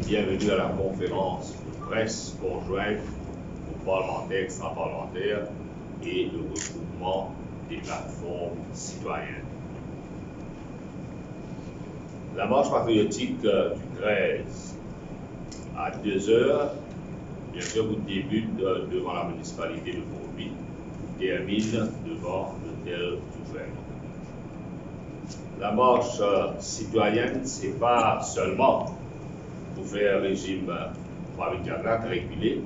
bienvenue à la conférence de presse conjointe aux parlementaires extra-parlementaires et le regroupement des plateformes citoyennes. La marche patriotique du 13 à 2 heures, bien sûr, vous débute devant la municipalité de Fourby, termine devant l'hôtel du gouvernement. La marche citoyenne, ce n'est pas seulement pour faire un régime provincial régulé,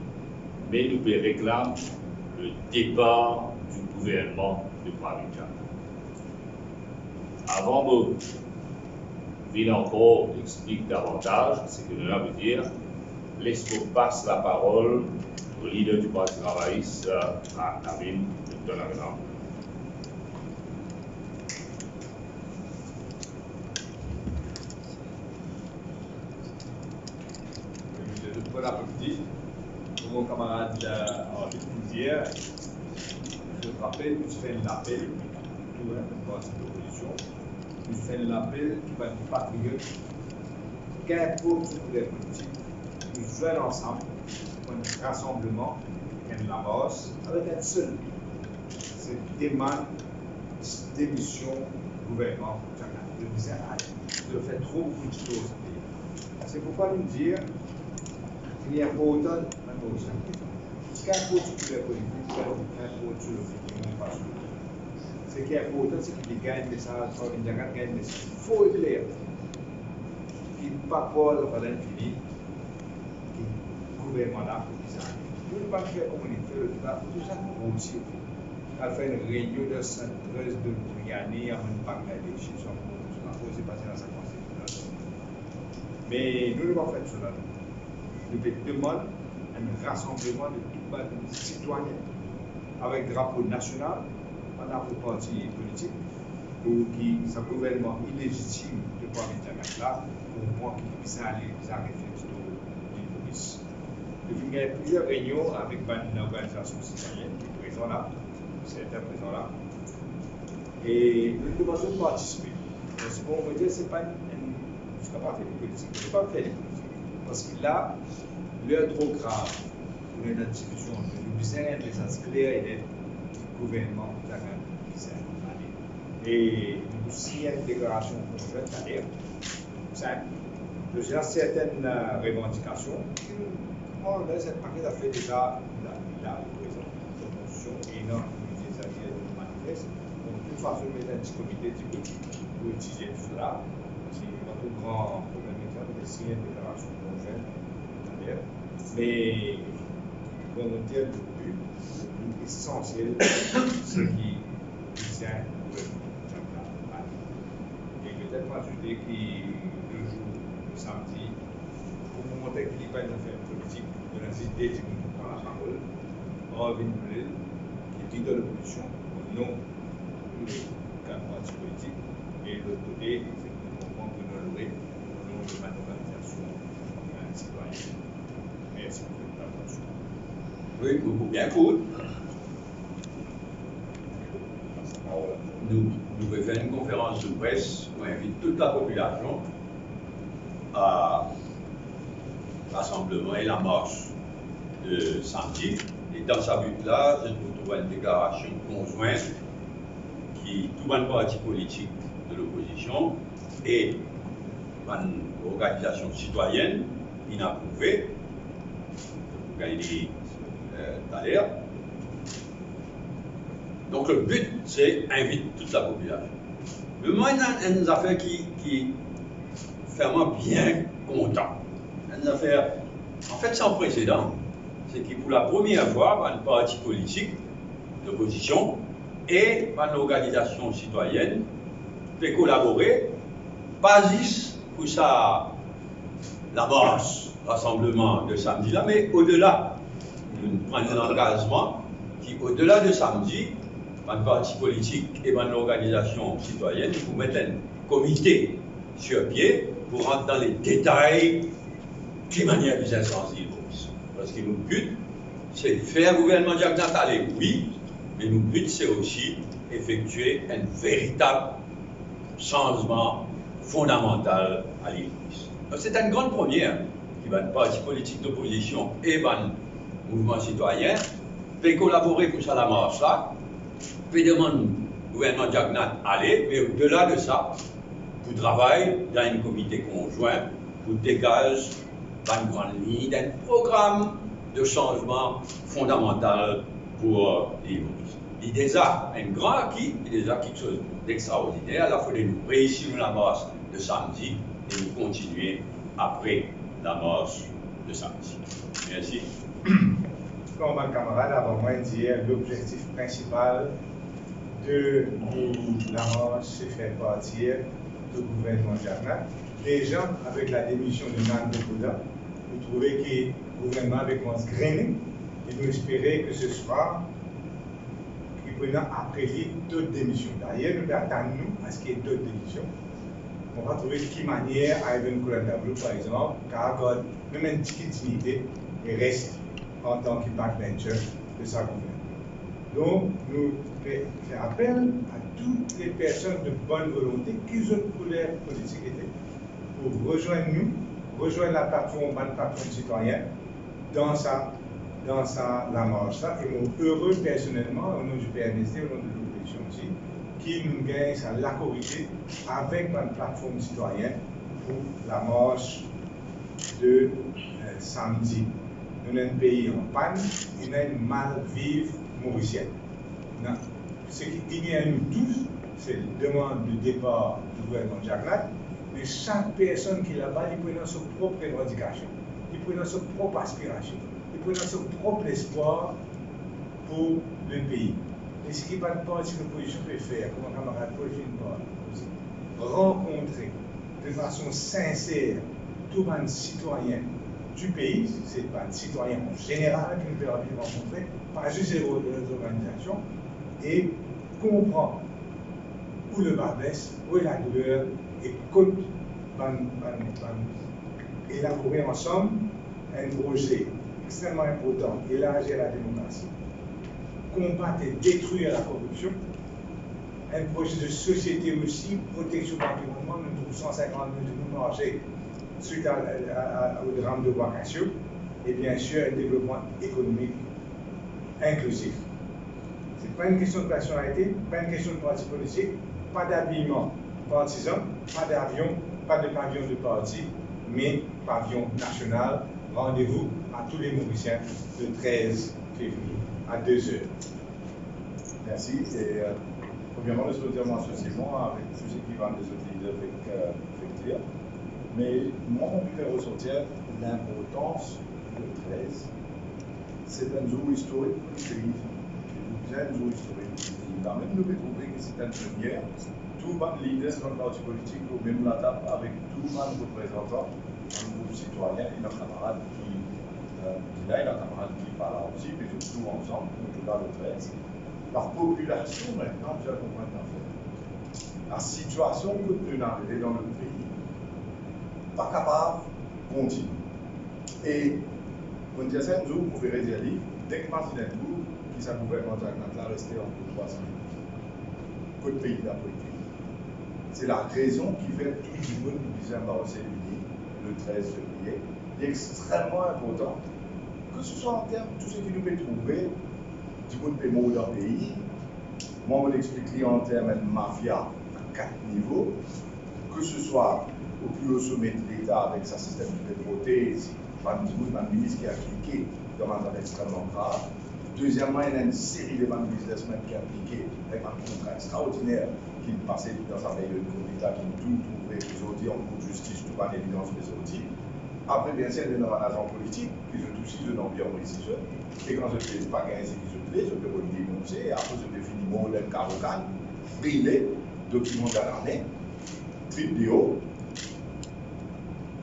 mais nous réclamons le départ du gouvernement de provincial. Avant de venir encore expliquer davantage ce que nous veut dire, laissez-moi passer la parole au leader du Parti travailliste à la ville de Tonarina. Bon après-midi, pour mon camarade Henri Pouzière, je te rappelle, nous faisons l'appel, tout un parti d'opposition, nous faisons l'appel du parti patriote, qu'importe les politiques, nous joignons ensemble pour un rassemblement, une masse, avec un seul but, c'est demande démission du gouvernement de visage, de faire trop beaucoup de choses. C'est pourquoi nous dire il y a pas autant de choses. Qu'importe les politiques, qu'importe le futur, ce qui est important, c'est qu'il gagne un message, il gagne un message. Il faut être clair. Il ne pas pas le faire l'infini, le gouvernement là, nous ne pouvons pas faire communiquer le débat, tout ça nous aussi. On fait une réunion de 113 de Briani avant de Bangladesh, ils sont posés passer dans sa constitution. Mais nous ne pouvons pas faire cela. Nous demandons un rassemblement de tout les citoyens avec drapeau national, un drapeau parti politique, pour qui ce gouvernement illégitime de Provincial là, pour moi qui puisse aller à réflexion de police. Nous avons plusieurs réunions avec une organisation citoyenne qui est présente là, certains présents là, et nous demandons de participer. Ce qu'on veut dire, ce n'est pas je ne peux pas faire des politiques, je ne peux pas faire des politiques. Parce que là, l'heure est trop grave pour une discussion. Nous besoin d'un message clair et net du gouvernement de la Grande. Et nous signons une déclaration conjointe d'ailleurs. J'ai certaines revendications. On a cette paquet d'affaires déjà la opposition et non les alliés de manifeste. Donc, de toute façon, il y a un petit comité pour utiliser tout cela. C'est notre grand problème de signer une déclaration conjointe. Mais, comme on dit, le but essentiel, c'est qui tient le gouvernement. Et peut-être m'ajouter que le jour, le samedi, pour montrer qu'il n'y a pas une affaire politique, de l'inciter du monde prend la parole, Henri Pouzière, qui est leader de l'opposition, au nom de quatre partis politiques, et de l'autre côté, c'est le mouvement que nous avons au nom de ma organisation citoyenne. Merci pour votre attention. Oui, beaucoup bien cool. Nous devons faire une conférence de presse où on invite toute la population à rassemblement et la marche de samedi. Et dans sa but-là, je vous trouve une déclaration conjointe qui tout le parti politique de l'opposition et une organisation citoyenne inapprouvée, pour gagner d'ailleurs. Donc le but, c'est inviter toute la population. Mais moi, il y a une affaire qui fait moi bien content. Une affaire, en fait, sans précédent. C'est que pour la première fois, un parti politique d'opposition et une organisation citoyenne peut collaborer, pas juste pour ça, la marche, rassemblement de samedi là, mais au-delà. Nous prenons un engagement qui, au-delà de samedi, un parti politique et une organisation citoyenne pour mettre un comité sur pied pour rentrer dans les détails de manière plus insensible. Parce que notre but, c'est de faire un gouvernement diagonal, oui, mais notre but, c'est aussi effectuer un véritable changement fondamental à l'Église. C'est une grande première va être parti politique d'opposition et ban mouvement citoyen, peut collaborer pour ça la marche là, peut demander au gouvernement Jagnat aller, mais au-delà de ça, pour travailler dans un comité conjoint pour dégager une grande ligne d'un programme de changement fondamental pour l'île Maurice. Il y a déjà un grand acquis, il y a déjà quelque chose d'extraordinaire. Il faut nous réussir la marche de samedi et nous continuer après la marche de samedi. Merci. Comme mon camarade avant moi disait, l'objectif principal de la marche, c'est faire partir du gouvernement Jagnat. Les gens, avec la démission de Nan Bokouda, vous trouvez que le gouvernement avec moi grainé et nous espérons que ce soit qui prenant après lui d'autres démissions. D'ailleurs, nous attendons à ce qu'il y ait d'autres démissions. On va trouver de quelle manière Ivan Koulandablou, par exemple, car même une petite dignité et reste en tant que backbencher de sa gouvernement. Donc, nous faisons appel à toutes les personnes de bonne volonté, qu'ils ont couleur politique était, pour rejoindre nous, rejoindre la plateforme citoyenne dans la marche là. Et nous heureux personnellement, au nom du PNSD, au nom de l'opposition aussi, qui nous gagne la corriger avec une plateforme citoyenne pour la marche de samedi. Nous avons un pays en panne, nous avons une mal-vivre mauricienne. Ce qui gagne à nous tous, c'est la demande de départ du gouvernement Jagnat, mais chaque personne qui est là-bas, il prend sa propre revendication, il prend sa propre aspiration, il prend son propre espoir pour le pays. Et ce qui va pas partie de l'opposition peut faire, comme un camarade Paul parle, rencontrer de façon sincère tous les citoyens du pays, c'est pas un citoyen en général qui nous peut rencontrer, pas juste les organisations, et comprendre où le bas blesse, où est la douleur, et élaborer ensemble un projet extrêmement important, élargir la démocratie, combattre et détruire la corruption, un projet de société aussi, protection de l'environnement, nous trouvons 150 000 marchés suite au drame de Ouakachou, et bien sûr un développement économique inclusif. Ce n'est pas une question de personnalité, pas une question de parti politique, pas d'habillement partisan, pas d'avion, pas de pavillon de parti, mais pavillon national. Rendez-vous à tous les Mauriciens le 13 février à 2h. Merci. Et premièrement, je souhaite dire mon associement avec tout ce qui va des autres leaders effectuer. Mais moi, on peut ressortir l'importance du 13. C'est un jour historique pour le pays. C'est un jour historique. Quand même, nous pouvons trouver que c'est une première. Tout le monde leader dans le parti politique, au même la table avec tout le monde représentant un groupe citoyen et nos camarades qui là, et nos camarades qui parlent aussi, mais tout ensemble, en tout cas le 13. La population, maintenant, je comprends en fait. La situation que nous avons dans le pays, pas capable de continuer. Et, on dit ça, nous pouvons dire, dès que Martin Ndou, qui s'est gouvernement Jagnat, resté en 300 ans. Que le pays n'a pas été. C'est la raison qui fait que tout le monde qui vient à Uni le 13 février. Il est extrêmement important que ce soit en termes de tout ce qui nous peut trouver, du monde peut mourir dans le pays. Moi, je vais l'expliquer en termes de mafia à 4 niveaux, que ce soit au plus haut sommet de l'État avec sa système de prothèse, par un ministre qui a cliqué dans un temps extrêmement grave. Deuxièmement, il y a une série de businessmen qui a appliqué avec un contrat extraordinaire qui passait dans un période de l'État qui tout trouvait les outils en cours de justice, tout en évidence les outils. Après, bien sûr, il y a un agent politique qui se touche de l'environnement ici. Et quand je ne fais pas gagner ce qui se plaît, je peux le dénoncer. Après, je peux finir mon modèle carocan, brûler, document d'année, vidéo.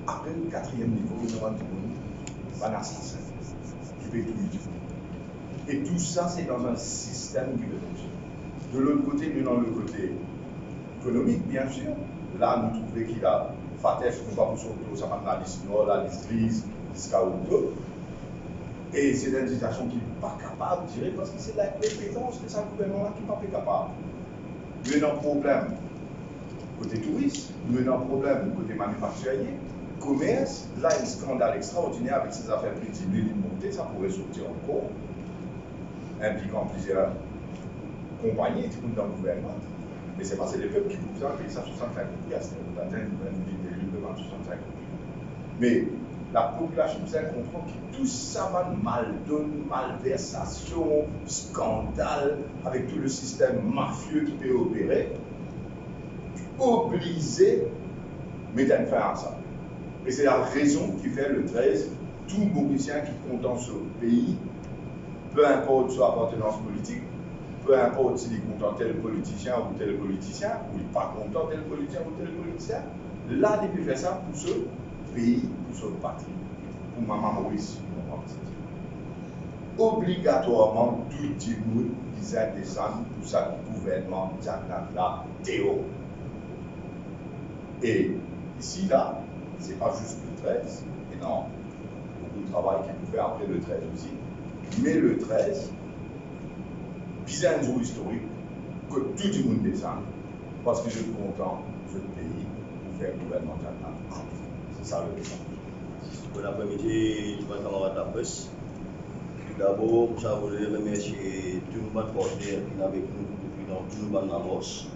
Après, le quatrième niveau, il y a un assassin qui peut tout utiliser. Et tout ça, c'est dans un système qui veut fonctionner. De l'autre côté, nous, dans le côté économique, bien sûr, là, nous trouvons qu'il y a FATEF, nous va pour surtout, ça va la liste nord, la liste grise, jusqu'à Oudo. Et c'est une situation qui n'est pas capable, je dirais, parce que c'est la compétence de ce gouvernement qui n'est pas capable. Nous avons un problème côté touriste, nous avons un problème côté manufacturier, commerce, là, un scandale extraordinaire avec ces affaires multiples montées, ça pourrait sortir encore, impliquant plusieurs compagnies, tout le monde dans le gouvernement. Mais c'est pas, c'est les peuples qui vous ça, payer ça 65 milliards, c'est le 65. Mais la population vous comprend que tout ça va mal donne, malversation, scandale, avec tout le système mafieux qui peut opérer, obligé mettre une fin à ça. Et c'est la raison qui fait le 13, tout Mauricien qui content sur le pays, peu importe son appartenance politique, peu importe s'il est content tel politicien ou tel politicien, ou il n'est pas content tel politicien ou tel politicien, là, il peut faire ça pour ce pays, pour ce patrie, pour Maman Maurice. Obligatoirement, tout le monde disait descendre pour ça gouvernement là, Théo. Et ici, là, ce n'est pas juste le 13, et non, beaucoup de travail qu'il faut faire après le 13 aussi, mais le 13, puis un jour historique, que tout le monde descend, parce que je suis content, je pays, pour faire le gouvernement là. C'est ça le message. Bon après-midi, je vais camarade de la presse. D'abord, je voulais remercier tout le monde partenaire qui est avec nous depuis dans tout le monde dans l'os.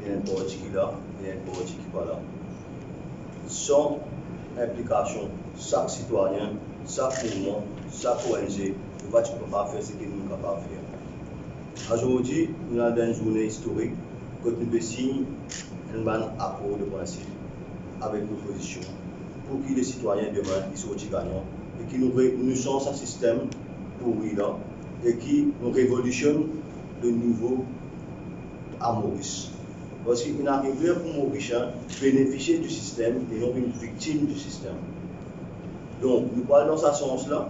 Il y a un parti qui est là, il y a un parti qui n'est pas là. Sans implication, chaque citoyen, chaque mouvement, chaque ONG, nous ne pouvons pas faire ce que nous sommes capables de faire. Aujourd'hui, nous avons une journée historique que nous signons un accord de principe avec nos positions pour que les citoyens demain soient gagnants et qui nous changent un système pourri là et qui nous révolutionne de nouveau à Maurice. Parce qu'il n'arrive pas pour Maurice bénéficier du système et non une victime du système. Donc, nous parlons dans ce sens-là.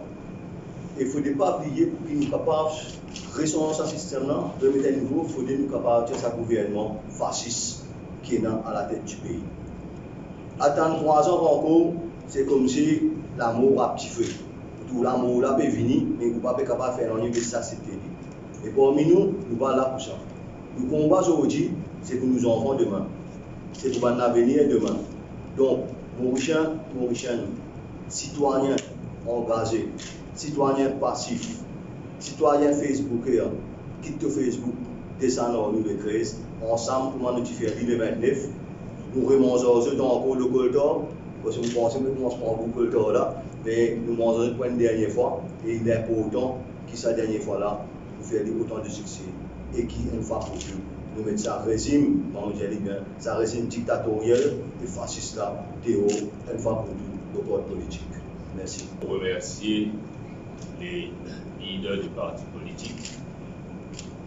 Il ne faudrait pas oublier pour qu'il nous capable de ressonner ce système-là, de mettre à niveau, il faudrait nous capable de faire un gouvernement fasciste qui est à la tête du pays. Attendre 3 ans encore, c'est comme si l'amour a petit feu. Tout l'amour là peut venir, mais vous ne pouvez pas capable de faire un niveau de ça, c'était dit. Et parmi nous, nous sommes là pour ça. Le combat aujourd'hui, c'est pour nos enfants demain. C'est pour notre avenir demain. Donc, Mauriciens, citoyens engagés, citoyens passifs, citoyens Facebookers, quitte Facebook, descendent en nous le 13, ensemble pour nous faire le 29. Nous remangeons dans encore le coltor, parce que nous pensons que nous prend beaucoup le coltor là, mais nous mangeons pour une dernière fois, et il est important que cette dernière fois là, nous fassions autant de succès, et qu'une fois pour toutes, nous mettons ça régime, ça régime dictatorial, et fasciste là, Théo, une fois pour tout, le corps politique. Merci. Pour remercier les leaders du parti politique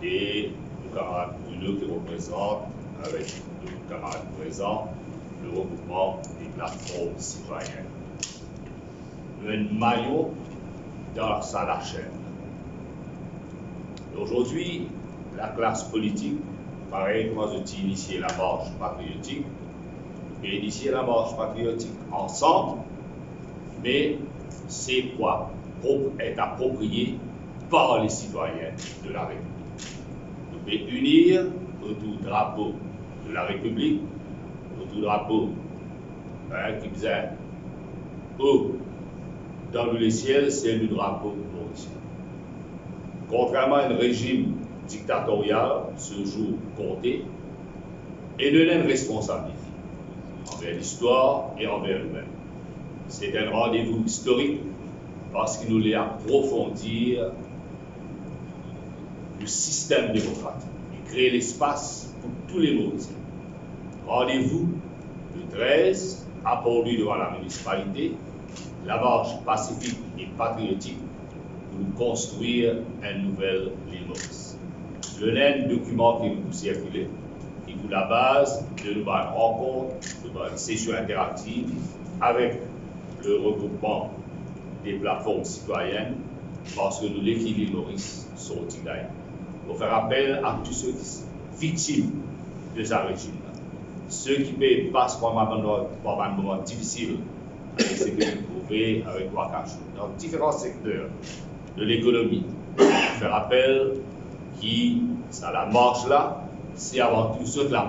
et nos camarades Bruno qui représentent, avec nos camarades présents, le regroupement des plateformes citoyennes. Nous avons un maillot dans la chaîne. Aujourd'hui, la classe politique, pareil, moi je dis initier la marche patriotique, et initier la marche patriotique ensemble, mais c'est quoi est approprié par les citoyens de la République. Nous pouvons unir autour du drapeau de la République, autour du drapeau qui disait haut dans le ciel, c'est le drapeau mauricien. Contrairement à un régime dictatorial, ce jour compté, et de même responsabilité envers l'histoire et envers nous-mêmes. C'est un rendez-vous historique parce qu'il nous l'est approfondir le système démocratique et créer l'espace pour tous les Mauriciens. Rendez-vous le 13 à Port-Louis devant la municipalité, la marche pacifique et patriotique pour construire un nouvel île Maurice. Le même document qui vous circule, qui vous la base de nos rencontres, de notre session interactive avec le regroupement des plateformes citoyennes, parce que nous, l'équilibre Maurice, sont gagnés. Pour faire appel à tous ceux qui sont victimes de ce régime, ceux qui passent par un moment difficile avec ce que vous trouvez avec Wakash, dans différents secteurs de l'économie. Faire appel qui, ça la marche là, c'est avant tout ce que la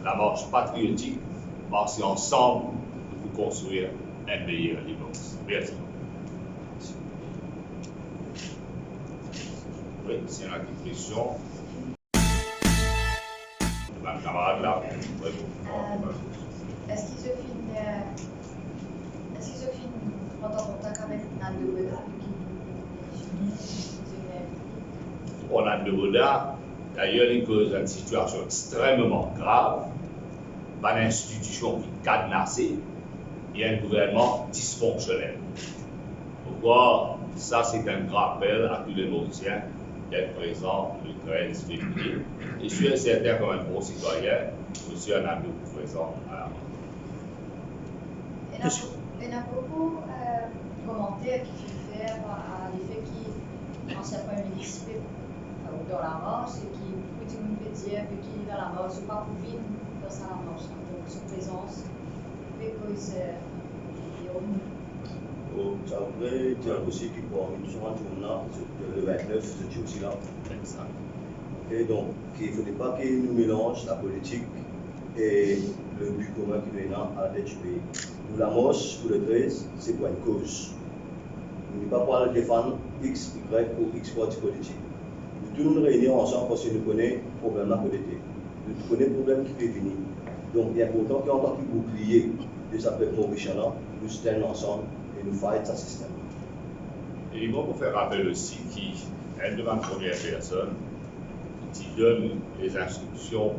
marche patriotique, parce qu'ensemble, nous pouvons construire un meilleur Limoris. Merci. Oui, s'il y en a des questions. Ma camarade là, oui. Est-ce qu'ils se filment en contact avec Nando Boda? On a de Boda, d'ailleurs, il cause une situation extrêmement grave, une institution qui est cadenassée et un gouvernement dysfonctionnel. Pourquoi ça, c'est un grand appel à tous les Mauriciens d'être présents le 13 février. Et je suis certain, comme un bon citoyen, M. Anabou présent à la mort. Il y a beaucoup de commentaires qui font faire à l'effet que l'ancien Premier ministre dans la marche et qui peut dire que dans la marche, ce n'est pas pour vivre dans sa marche. Donc, sa présence, because ça voudrait dire aussi qu'il faut une journée le 29, c'est aussi là. Et donc, il ne faudrait pas qu'il nous mélange la politique et le but commun qui vient à la tête du pays. Nous, la marche pour le 13, c'est pour une cause. Nous ne pouvons pas défendre X, Y ou X parti politique. Nous tous nous réunir ensemble parce que nous connaissons le problème à côté. Nous connaissons le problème qui peut venir. Donc, il est important qu'en tant que bouclier de sa peuple mauricien, nous soutenions ensemble et nous fight ce système. Et il faut faire rappel aussi qu'il y a une première personne qui donne les instructions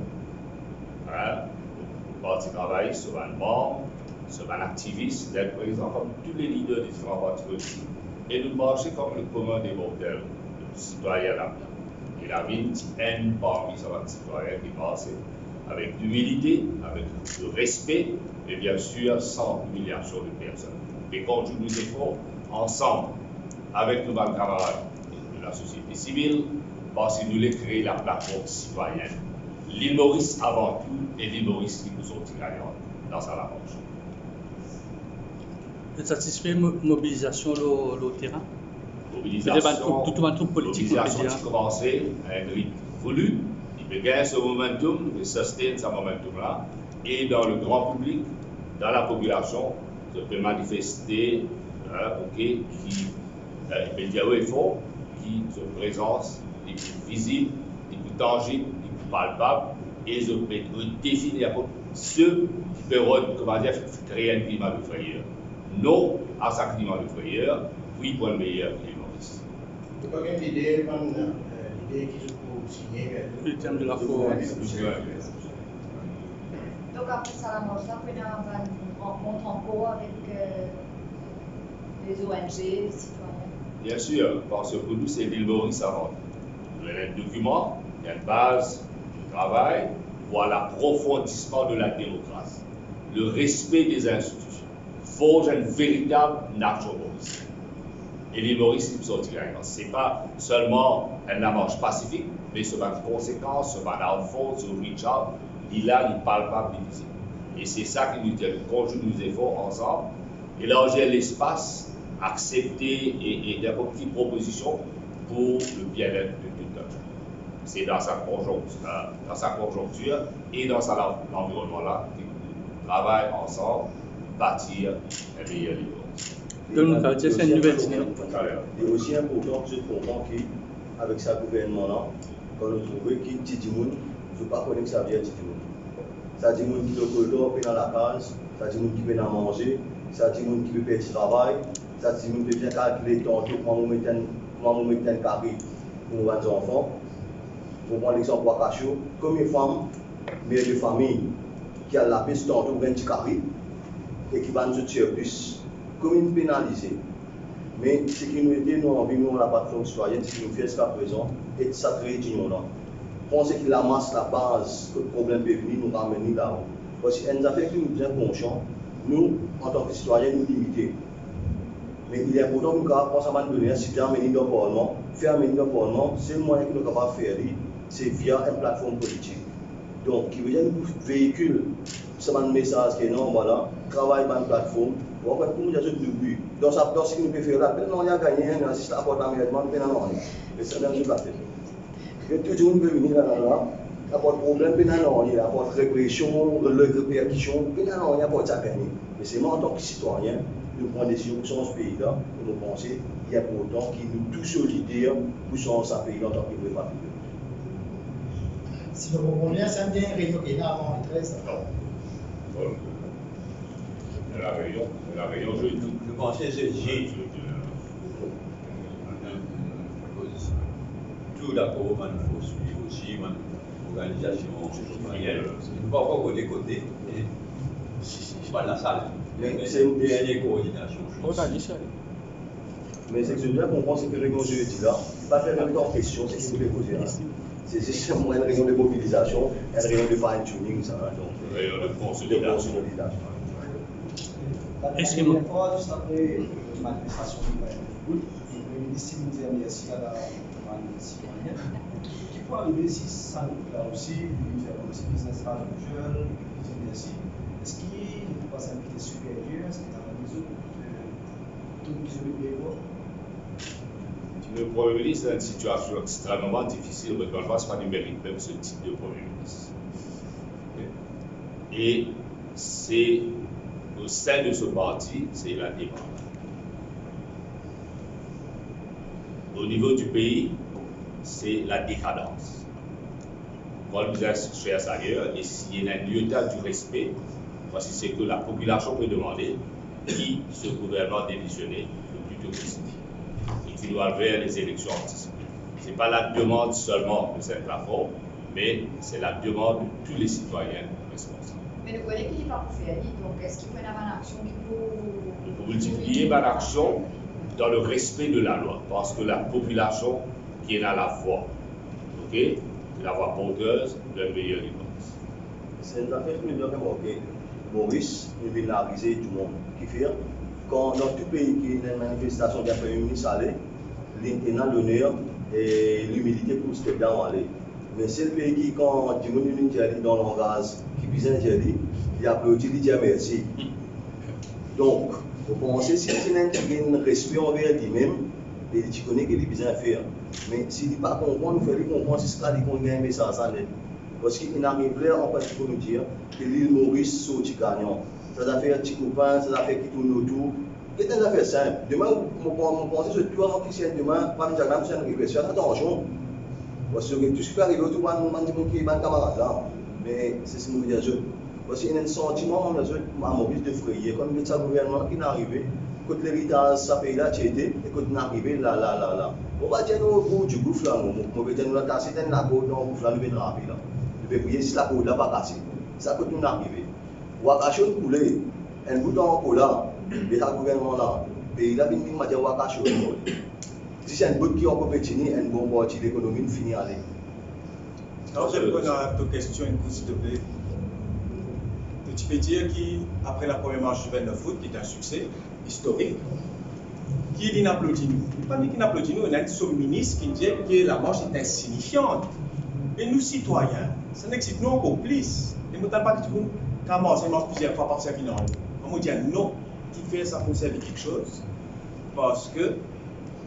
au parti travail sur un membre, sur un activiste, d'être présent comme tous les leaders des différents partis politiques et de marcher comme le commun des mortels, le citoyen lambda. Il a mis une haine parmi ces citoyens qui passent avec l'humilité, avec le respect et bien sûr sans humiliation de personne. Et quand nous efforts ensemble avec nos camarades de la société civile, parce que nous voulons créer la plateforme citoyenne. L'île Maurice avant tout et l'île Maurice qui nous ont tiré dans sa marche. Vous êtes satisfait de la mobilisation au terrain? Mobilisation politique qui commençait à un rythme voulu, il peut gagner ce momentum, il sustain ce momentum-là, et dans le grand public, dans la population, se peut manifester, qui peut dire oui, fort, qui se présence les plus visibles, les plus tangibles, les plus palpables, et je peux définir ceux qui peuvent, comment dire, créer un climat de frayeur. Non à ce climat de frayeur, oui pour le meilleur climat. Tu peux avoir l'idée qui se peut signer le thème de la foi. Donc après ça, la marche, là, on a une rencontre en cours avec les ONG, les citoyens. Bien sûr, parce que pour nous, c'est l'île Maurice avant. Il y a un document, il y a une base de travail pour l'approfondissement de la démocratie, le respect des institutions, forge une véritable nation maurice. Et l'île Maurice, il sortit gagnant. Ce n'est pas seulement une marche pacifique, mais sur une conséquence, sur un alphonse, sur Richard, il a les palpables visibles. Et c'est ça qui nous dit, conjugue nos efforts ensemble, élargir l'espace, accepter et des petites propositions pour le bien-être de tout le monde. C'est dans sa conjoncture et dans l'environnement-là que nous travaillons ensemble, bâtir un meilleur niveau. C'est une nouvelle dynamique. Il est aussi important que je comprends qu'avec ce gouvernement-là, quand nous trouvons que Tidimoun ne veut pas connaître que ça vient Tidimoun. Ça dit moun qui peut corridor, dans la case, ça dit moun qui peut manger, ça dit moun qui peut faire du travail, ça dit moun qui peut bien calculer tantôt comment on met un carré pour nos enfants. Pour prendre l'exemple de Wakacho, comme une femme, mère de famille, qui a la piste tantôt 20 carrés et qui va nous tirer plus, comme une pénalisée. Mais ce qui nous aide, nous envie, nous, la plateforme citoyenne, ce qui nous fait jusqu'à présent, est de sacrer d'union là. Pensez qu'il amasse la base que le problème peut venir nous ramener là-haut. Parce qu'il y a une affaire qui nous bien conscients, nous, en tant que citoyens, nous limiter. Mais il est important que nous pensions à donner un citoyen amené dans le Parlement. Faire amener dans le Parlement, c'est le moyen que nous sommes capables de faire, c'est via une plateforme politique. Donc, qui veut dire que nous véhiculons ce message qui est non, voilà, travail dans une plateforme, pour faire comme nous avons dit but. Dans ce que nous pouvons faire là, on a gagné, on assiste à apporter un aménagement, on a gagné. Et c'est dans une plateforme. Tout le monde peut venir là, apporter problème, il apporte répression, répercussion, il apporte ça gagner. Mais c'est moi en tant que citoyen, nous prenons des décisions sur ce pays-là, pour nous penser qu'il y a pour autant qu'il nous tous solidaires pour changer ce pays-là en tant que patriote. Si je comprends bien, c'est un bien réunion qui est là avant le 13. Non. La réunion jeudi. Je pensais que c'est J. Tout d'accord, il faut suivre aussi, l'organisation citoyenne. Il ne faut pas avoir des côtés. C'est pas la salle. Mais c'est une des coordinations. Mais c'est que je dois comprendre, c'est que la réunion jeudi là, pas faire un temps de question, c'est ce que vous voulez poser. C'est seulement une réunion de mobilisation, une réunion de fine-tuning, ça. Donc, Une réunion de consolidation. Est-ce que première fois, juste après l'administration du foot, le ministre nous dit merci à la citoyenne. Qui peut arriver si ça là aussi, il fait aussi business manager, il dit merci. Est-ce qu'il ne peut pas s'inviter supérieur? Est-ce qu'il a un réseau de tout le bureau? Le Premier ministre est dans une situation extrêmement difficile, mais je pense pas qu'il mérite même ce type de Premier ministre. Et c'est au sein de ce parti, c'est la démarche. Au niveau du pays, c'est la décadence. Quand le business cherche ailleurs, et s'il y a un lieu du respect, parce que c'est que la population peut demander qui ce gouvernement démissionné le plus tôt possible. Et qui doit vers les élections anticipées. Ce n'est pas la demande seulement de cette plateforme, mais c'est la demande de tous les citoyens responsables. Mais le collègue qui n'est pas pour faire, donc est-ce qu'il peut avoir une action qui peut... Vous multipliez par action dans le respect de la loi, parce que la population qui est dans la voix, ok, la voix porteuse d'un meilleur réponse. C'est une affaire que nous devons remarquer. Maurice, nous vulgariser tout le monde qui fait. Quand dans tout pays qui a une manifestation d'un Premier ministre aller, l'intérêt, l'honneur et l'humilité pour ce que dans aller. Mais c'est le pays qui, quand du monde est dans le langage, qui vise un joli, il applaudit, il dit merci. Donc, vous pensez, si c'est un respect envers lui-même, et tu connais qu'il est besoin de faire. Mais s'il ne dit pas comprendre, nous faisons comprendre, c'est ce qu'il dit qu'on gagne un message à l'aide. Parce qu'il n'arrive là, en fait, pour nous dire que l'île Maurice sorti gagnant. Ça doit faire petit copain, ça doit faire qui tourne autour. C'est une affaire simple. Demain, vous pensez que toi, qui c'est demain, pas de diagramme, c'est une réflexion. Attention. Parce que tout ce qui peut arriver, tout le monde qui est un camarade là. Mais c'est ce que nous voulons dire. Parce qu'il y a un sentiment, à Maurice de frayer. Comme il y a un gouvernement qui est arrivé, quand l'héritage, ça paye là, tu étais, et quand on est arrivé là. On va dire au bout du gouffre là, on va dire nous la tasser, c'est la côte dans le gouffre là, nous venons rapide là. Nous devons prier si la côte là pas cassée. Ça quand on est arrivé. On va cacher une coulée, un bout dans le cola, et le gouvernement là, et il a bien dit, on va dire, on va cacher une coulée. Si c'est un bout qui est en compétition, un bon parti d'économie, finit à aller. Alors, je réponds à ta question, s'il te plaît. Tu peux dire qu'après la première manche du 29 août, qui est un succès historique, qui n'applaudit nous? Pas dit qu'il n'applaudit nous, on a un sous-ministre qui dit que la manche est insignifiante. Et nous, citoyens, ça n'excite nous encore plus. Et nous n'avons pas dit qu'on commence à manger plusieurs fois par semaine. On nous dit non, qui fait ça pour servir quelque chose. Parce que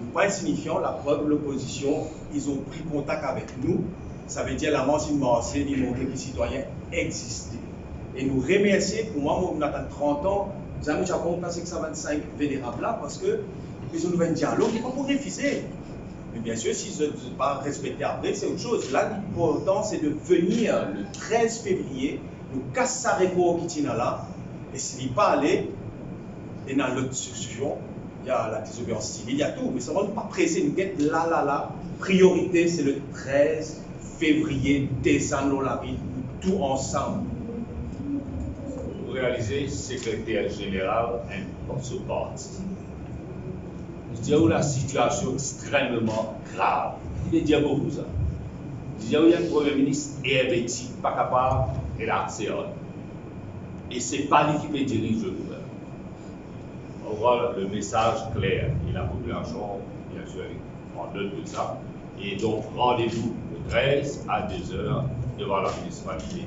nous pas insignifiant, la preuve, l'opposition, ils ont pris contact avec nous. Ça veut dire la manche, une marche, ils montrent que les citoyens existent. Et nous remercier, pour moi, on attend 30 ans, nous avons déjà compté que ça 25 vénérables là, parce que ils ont un dialogue, ils ne vont pas refuser. Mais bien sûr, s'ils ne sont pas respectés après, c'est autre chose. Là, l'important, c'est de venir le 13 février, nous casser sa réco qui tient là, et s'il n'est pas allé, et dans l'autre discussion, il y a la désobéissance civile, il y a tout, mais ça ne va pas presser, nous guette là. Priorité, c'est le 13 février, descendons la ville, tout ensemble. Vous réalisez, secrétaire général, un ce parti. Je dis où la situation extrêmement grave. Il est dire beaucoup ça. Je dis où il y a un Premier ministre hérétique, pas capable, et la et ce n'est pas lui qui peut diriger le gouvernement. On voit le message clair et la population, bien sûr, en note de ça. Et donc, rendez-vous le 13 à 2h devant la municipalité.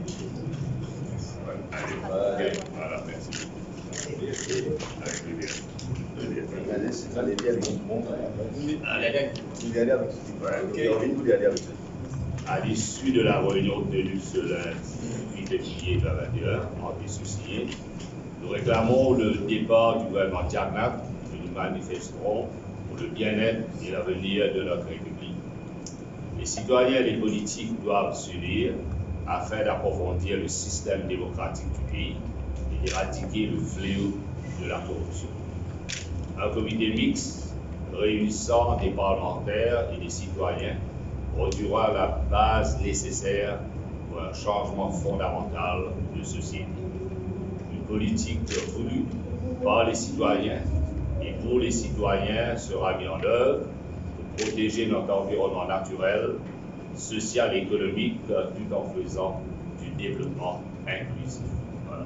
Voilà, merci. Avec plaisir. À l'issue de la réunion tenue ce lundi 8 février 2021, en dissocié, Nous réclamons le départ du gouvernement Diagnac et nous manifesterons pour le bien-être et l'avenir de notre République. Les citoyens et les politiques doivent s'unir afin d'approfondir le système démocratique du pays et d'éradiquer le fléau de la corruption. Un comité mixte réunissant des parlementaires et des citoyens produira la base nécessaire pour un changement fondamental de société. Une politique voulue par les citoyens et pour les citoyens sera mise en œuvre pour protéger notre environnement naturel, social et économique tout en faisant du développement inclusif. Voilà.